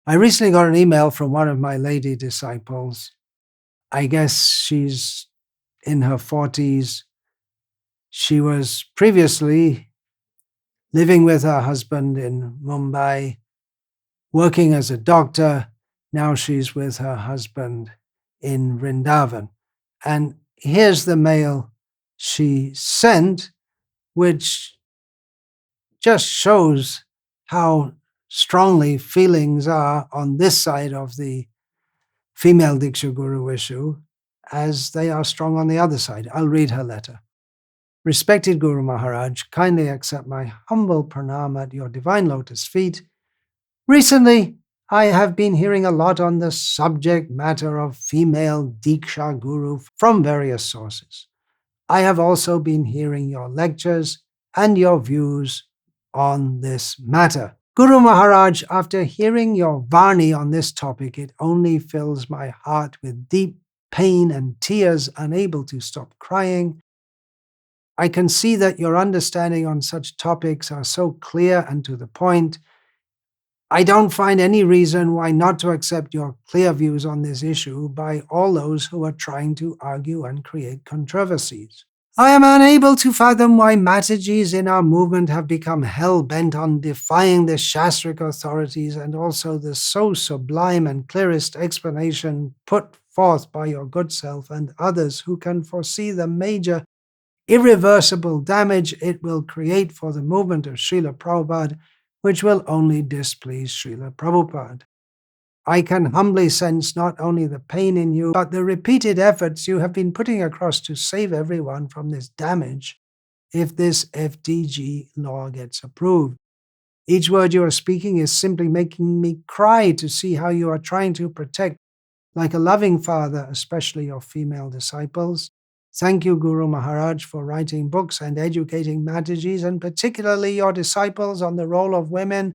I recently got an email from one of my lady disciples. I guess she's in her 40s. She was previously living with her husband in Mumbai, working as a doctor. Now she's with her husband in Vrindavan. And here's the mail she sent, which just shows how strongly feelings are on this side of the female Diksha-Guru issue as they are strong on the other side. I'll read her letter. Respected Guru Maharaj, kindly accept my humble pranam at your divine lotus feet. Recently, I have been hearing a lot on the subject matter of female Diksha Guru from various sources. I have also been hearing your lectures and your views on this matter. Guru Maharaj, after hearing your Varni on this topic, it only fills my heart with deep pain and tears, unable to stop crying. I can see that your understanding on such topics are so clear and to the point. I don't find any reason why not to accept your clear views on this issue by all those who are trying to argue and create controversies. I am unable to fathom why Matajis in our movement have become hell-bent on defying the shastric authorities and also the so sublime and clearest explanation put forth by your good self and others who can foresee the major irreversible damage it will create for the movement of Srila Prabhupada, which will only displease Srila Prabhupada. I can humbly sense not only the pain in you, but the repeated efforts you have been putting across to save everyone from this damage if this FDG law gets approved. Each word you are speaking is simply making me cry to see how you are trying to protect, like a loving father, especially your female disciples. Thank you, Guru Maharaj, for writing books and educating Matajis, and particularly your disciples, on the role of women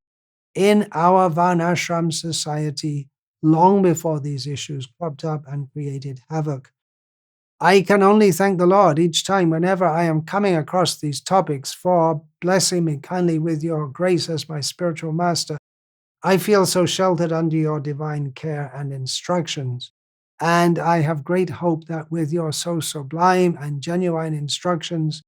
in our Varnashram society long before these issues cropped up and created havoc. I can only thank the Lord each time whenever I am coming across these topics for blessing me kindly with your grace as my spiritual master. I feel so sheltered under your divine care and instructions, and I have great hope that with your so sublime and genuine instructions,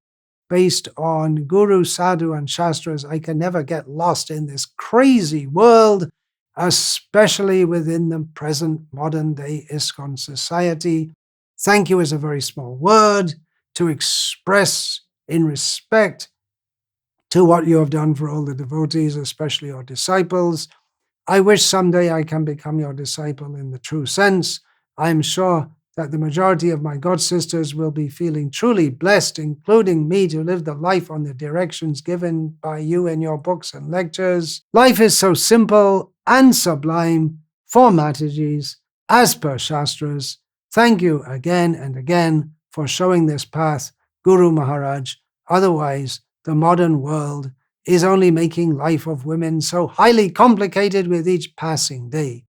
based on Guru, Sadhu, and Shastras, I can never get lost in this crazy world, especially within the present modern-day ISKCON society. Thank you is a very small word to express in respect to what you have done for all the devotees, especially your disciples. I wish someday I can become your disciple in the true sense. I am sure that the majority of my god sisters will be feeling truly blessed, including me, to live the life on the directions given by you in your books and lectures. Life is so simple and sublime for Matajis, as per Shastras. Thank you again and again for showing this path, Guru Maharaj. Otherwise, the modern world is only making life of women so highly complicated with each passing day.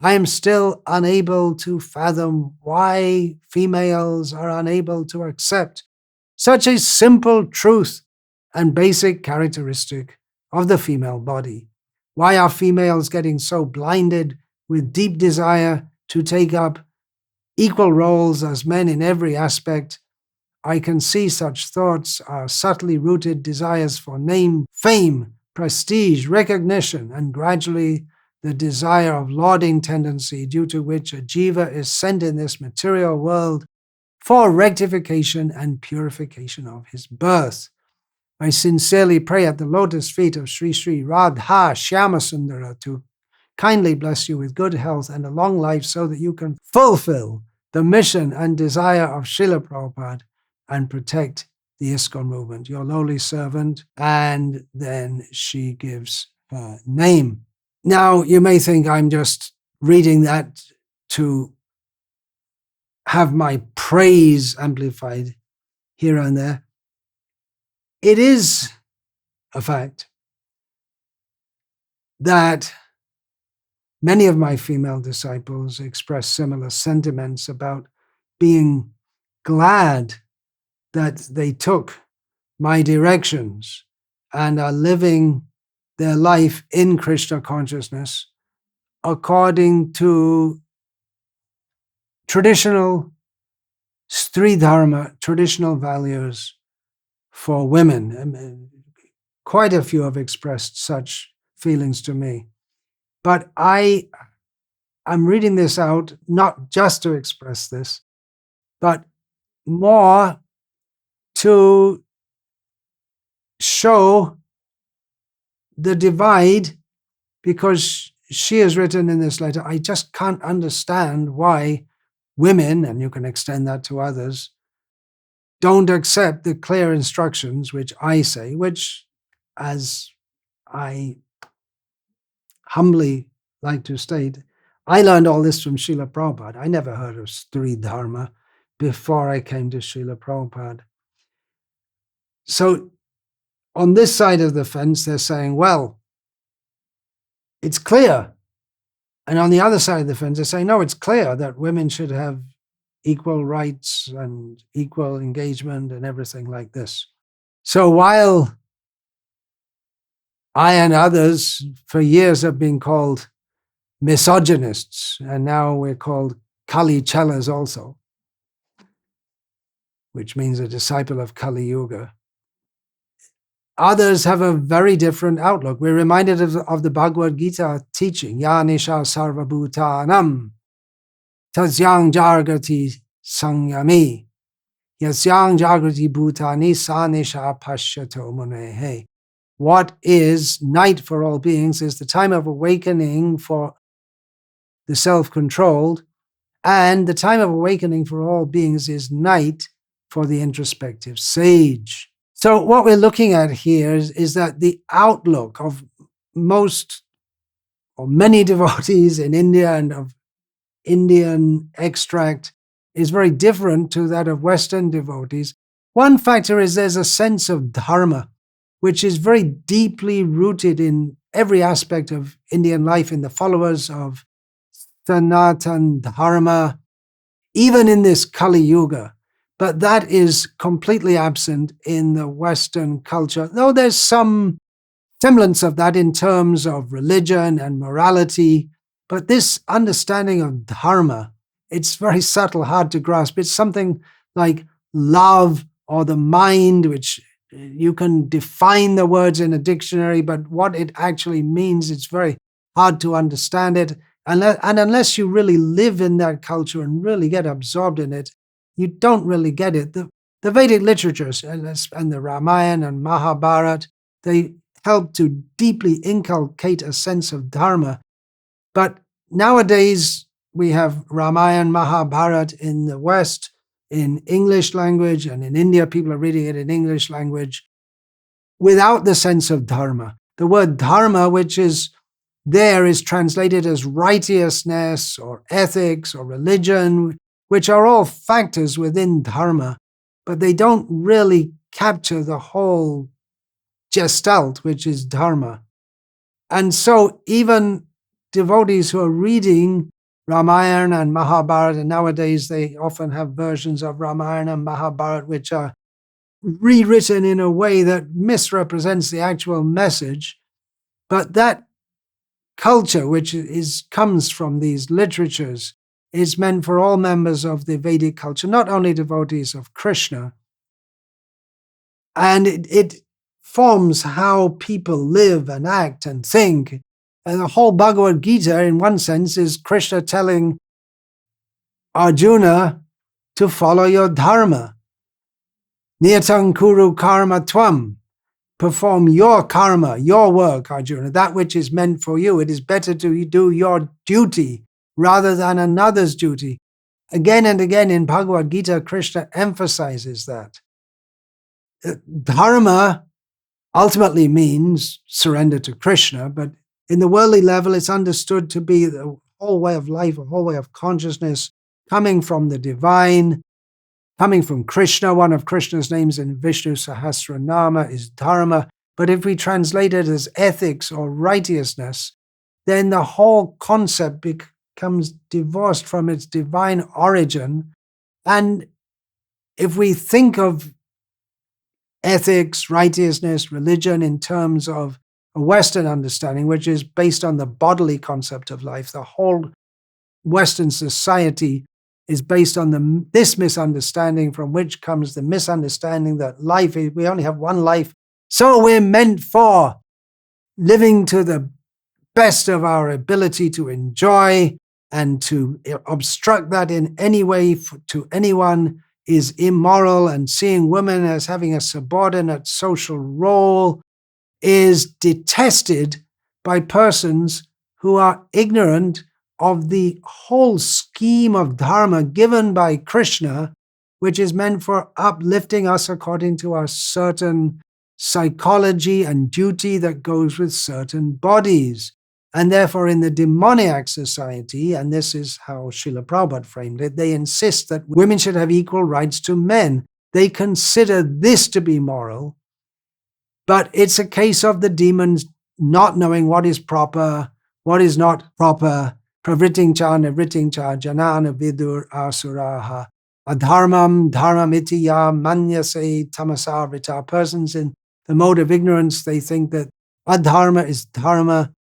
I am still unable to fathom why females are unable to accept such a simple truth and basic characteristic of the female body. Why are females getting so blinded with deep desire to take up equal roles as men in every aspect? I can see such thoughts are subtly rooted desires for name, fame, prestige, recognition, and gradually the desire of lauding tendency, due to which a jiva is sent in this material world for rectification and purification of his birth. I sincerely pray at the lotus feet of Sri Sri Radha Shyamasundara to kindly bless you with good health and a long life so that you can fulfill the mission and desire of Srila Prabhupada and protect the ISKCON movement. Your lowly servant. And then she gives her name. Now, you may think I'm just reading that to have my praise amplified here and there. It is a fact that many of my female disciples express similar sentiments about being glad that they took my directions and are living their life in Krishna consciousness according to traditional Stri Dharma, traditional values for women. And quite a few have expressed such feelings to me. But I'm reading this out not just to express this, but more to show the divide, because she has written in this letter, I just can't understand why women, and you can extend that to others, don't accept the clear instructions which I say, which, as I humbly like to state, I learned all this from Srila Prabhupada. I never heard of Stri Dharma before I came to Srila Prabhupada. So on this side of the fence, they're saying, well, it's clear. And on the other side of the fence, they're saying, no, it's clear that women should have equal rights and equal engagement and everything like this. So while I and others for years have been called misogynists, and now we're called Kali Chelas also, which means a disciple of Kali Yuga, others have a very different outlook. We're reminded of the Bhagavad-gita teaching, Ya Nisha Sarvabhutanam Tasyang Jargati Sangyami Yasyang Jagrati Bhutani Sa Nisha Pashyato Munehe. What is night for all beings is the time of awakening for the self-controlled, and the time of awakening for all beings is night for the introspective sage. So what we're looking at here is that the outlook of most or many devotees in India and of Indian extract is very different to that of Western devotees. One factor is there's a sense of dharma, which is very deeply rooted in every aspect of Indian life, in the followers of Sanatan Dharma, even in this Kali Yuga. But that is completely absent in the Western culture, though there's some semblance of that in terms of religion and morality. But this understanding of dharma, it's very subtle, hard to grasp. It's something like love or the mind, which you can define the words in a dictionary, but what it actually means, it's very hard to understand it. And unless you really live in that culture and really get absorbed in it, you don't really get it. The Vedic literatures and the Ramayana and Mahabharata, they help to deeply inculcate a sense of dharma. But nowadays, we have Ramayana, Mahabharata in the West, in English language, and in India, people are reading it in English language without the sense of dharma. The word dharma, which is there, is translated as righteousness or ethics or religion, which are all factors within dharma, but they don't really capture the whole gestalt, which is dharma. And so even devotees who are reading Ramayana and Mahabharata, and nowadays they often have versions of Ramayana and Mahabharata which are rewritten in a way that misrepresents the actual message, but that culture which comes from these literatures is meant for all members of the Vedic culture, not only devotees of Krishna. And it forms how people live and act and think. And the whole Bhagavad-gita, in one sense, is Krishna telling Arjuna to follow your dharma. Niyatang kuru karma tvam. Perform your karma, your work, Arjuna, that which is meant for you. It is better to do your duty rather than another's duty. Again and again in Bhagavad-gita, Krishna emphasizes that. Dharma ultimately means surrender to Krishna, but in the worldly level, it's understood to be the whole way of life, a whole way of consciousness, coming from the divine, coming from Krishna. One of Krishna's names in Vishnu Sahasranama is Dharma. But if we translate it as ethics or righteousness, then the whole concept becomes divorced from its divine origin. And if we think of ethics, righteousness, religion in terms of a Western understanding, which is based on the bodily concept of life. The whole Western society is based on this misunderstanding, from which comes the misunderstanding that we only have one life, so we're meant for living to the best of our ability to enjoy, and to obstruct that in any way to anyone is immoral, and seeing women as having a subordinate social role is detested by persons who are ignorant of the whole scheme of Dharma given by Krishna, which is meant for uplifting us according to our certain psychology and duty that goes with certain bodies. And therefore, in the demoniac society, and this is how Srila Prabhupada framed it, they insist that women should have equal rights to men. They consider this to be moral, but it's a case of the demons not knowing what is proper, what is not proper. Pravriting-cha, nivriting-cha, janana vidur asuraha. Adharmam dharmamiti ya manyase tamasarvita. Persons in the mode of ignorance, they think that adharma is dharma,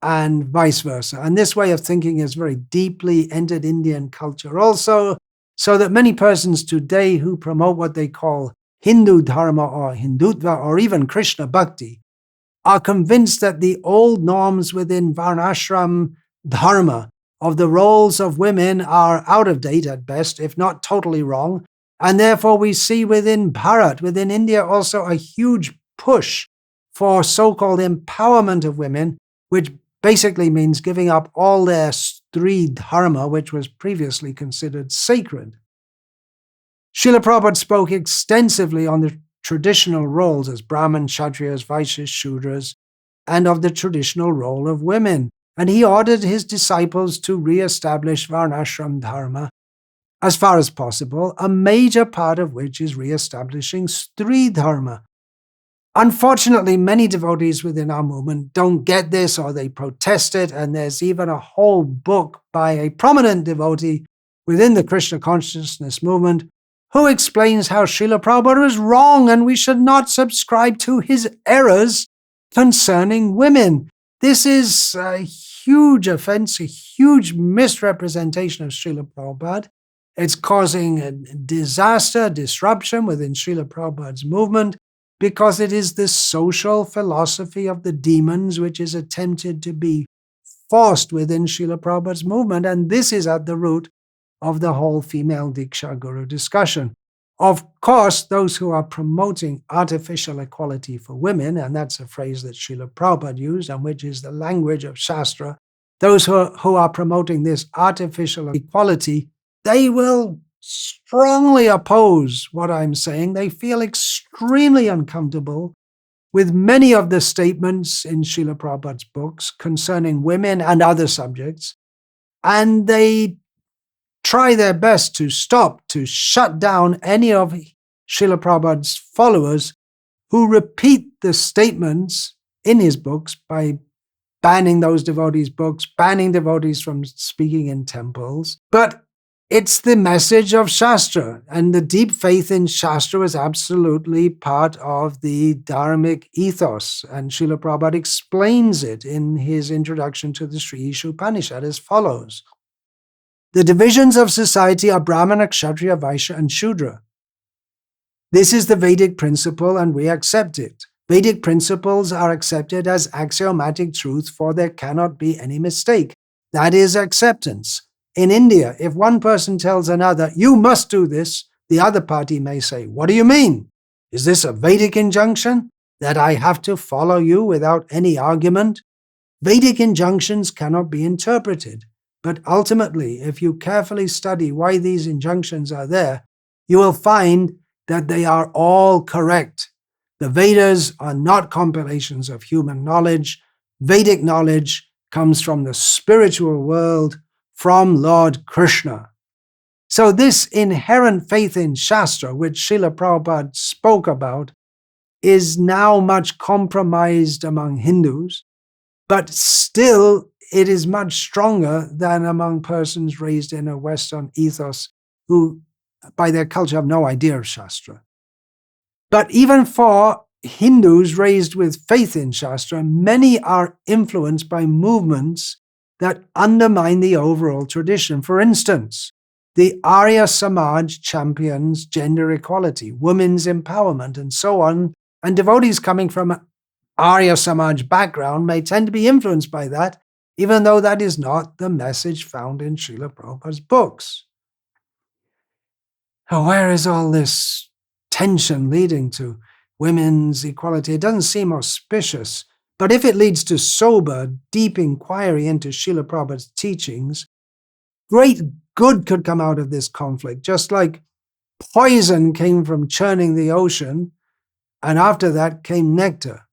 and vice versa. And this way of thinking has very deeply entered Indian culture also, so that many persons today who promote what they call Hindu Dharma or Hindutva or even Krishna Bhakti are convinced that the old norms within Varnashram Dharma of the roles of women are out of date at best, if not totally wrong. And therefore we see within Bharat, within India, also a huge push for so-called empowerment of women, which basically means giving up all their Stri Dharma, which was previously considered sacred. Srila Prabhupada spoke extensively on the traditional roles as Brahman, Kshatriyas, Vaishyas, Shudras, and of the traditional role of women. And he ordered his disciples to re-establish Varnashram Dharma as far as possible, a major part of which is re-establishing Stri Dharma. Unfortunately, many devotees within our movement don't get this, or they protest it, and there's even a whole book by a prominent devotee within the Krishna consciousness movement who explains how Srila Prabhupada is wrong and we should not subscribe to his errors concerning women. This is a huge offense, a huge misrepresentation of Srila Prabhupada. It's causing a disaster, disruption within Srila Prabhupada's movement, because it is the social philosophy of the demons which is attempted to be forced within Srila Prabhupada's movement, and this is at the root of the whole female Diksha-Guru discussion. Of course, those who are promoting artificial equality for women, and that's a phrase that Srila Prabhupada used, and which is the language of shastra, those who are promoting this artificial equality, they will strongly oppose what I'm saying. They feel extremely uncomfortable with many of the statements in Srila Prabhupada's books concerning women and other subjects, and they try their best to shut down any of Srila Prabhupada's followers who repeat the statements in his books by banning those devotees' books, banning devotees from speaking in temples. But it's the message of Shastra, and the deep faith in Shastra is absolutely part of the dharmic ethos, and Srila Prabhupada explains it in his introduction to the Sri Isha Upanishad as follows. The divisions of society are Brahmana, Kshatriya, Vaishya, and Shudra. This is the Vedic principle, and we accept it. Vedic principles are accepted as axiomatic truth, for there cannot be any mistake. That is acceptance. In India, if one person tells another, you must do this, the other party may say, what do you mean? Is this a Vedic injunction that I have to follow you without any argument? Vedic injunctions cannot be interpreted. But ultimately, if you carefully study why these injunctions are there, you will find that they are all correct. The Vedas are not compilations of human knowledge. Vedic knowledge comes from the spiritual world, from Lord Krishna. So this inherent faith in Shastra, which Srila Prabhupada spoke about, is now much compromised among Hindus, but still it is much stronger than among persons raised in a Western ethos who, by their culture, have no idea of Shastra. But even for Hindus raised with faith in Shastra, many are influenced by movements that undermine the overall tradition. For instance, the Arya Samaj champions gender equality, women's empowerment, and so on. And devotees coming from Arya Samaj background may tend to be influenced by that, even though that is not the message found in Srila Prabhupada's books. Now, where is all this tension leading to? Women's equality, it doesn't seem auspicious, but if it leads to sober, deep inquiry into Srila Prabhupada's teachings, great good could come out of this conflict, just like poison came from churning the ocean, and after that came nectar.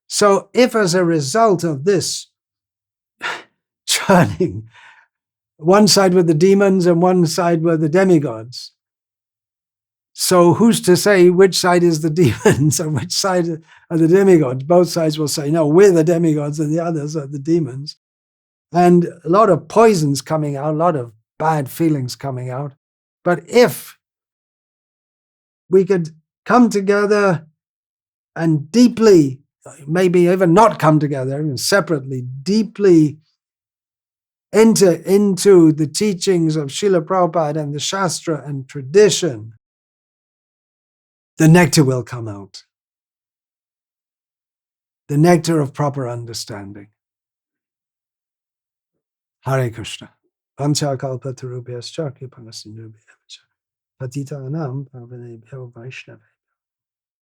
So if as a result of this churning, one side were the demons and one side were the demigods, so who's to say which side is the demons and which side are the demigods? Both sides will say, no, we're the demigods and the others are the demons. And a lot of poisons coming out, a lot of bad feelings coming out. But if we could come together and deeply, maybe even not come together, even separately, deeply enter into the teachings of Srila Prabhupada and the Shastra and tradition, the nectar will come out. The nectar of proper understanding. Hare Krishna. Panchakalpatarubhyascha kripasinubhyascha patitanam pavanebhyo vaishnava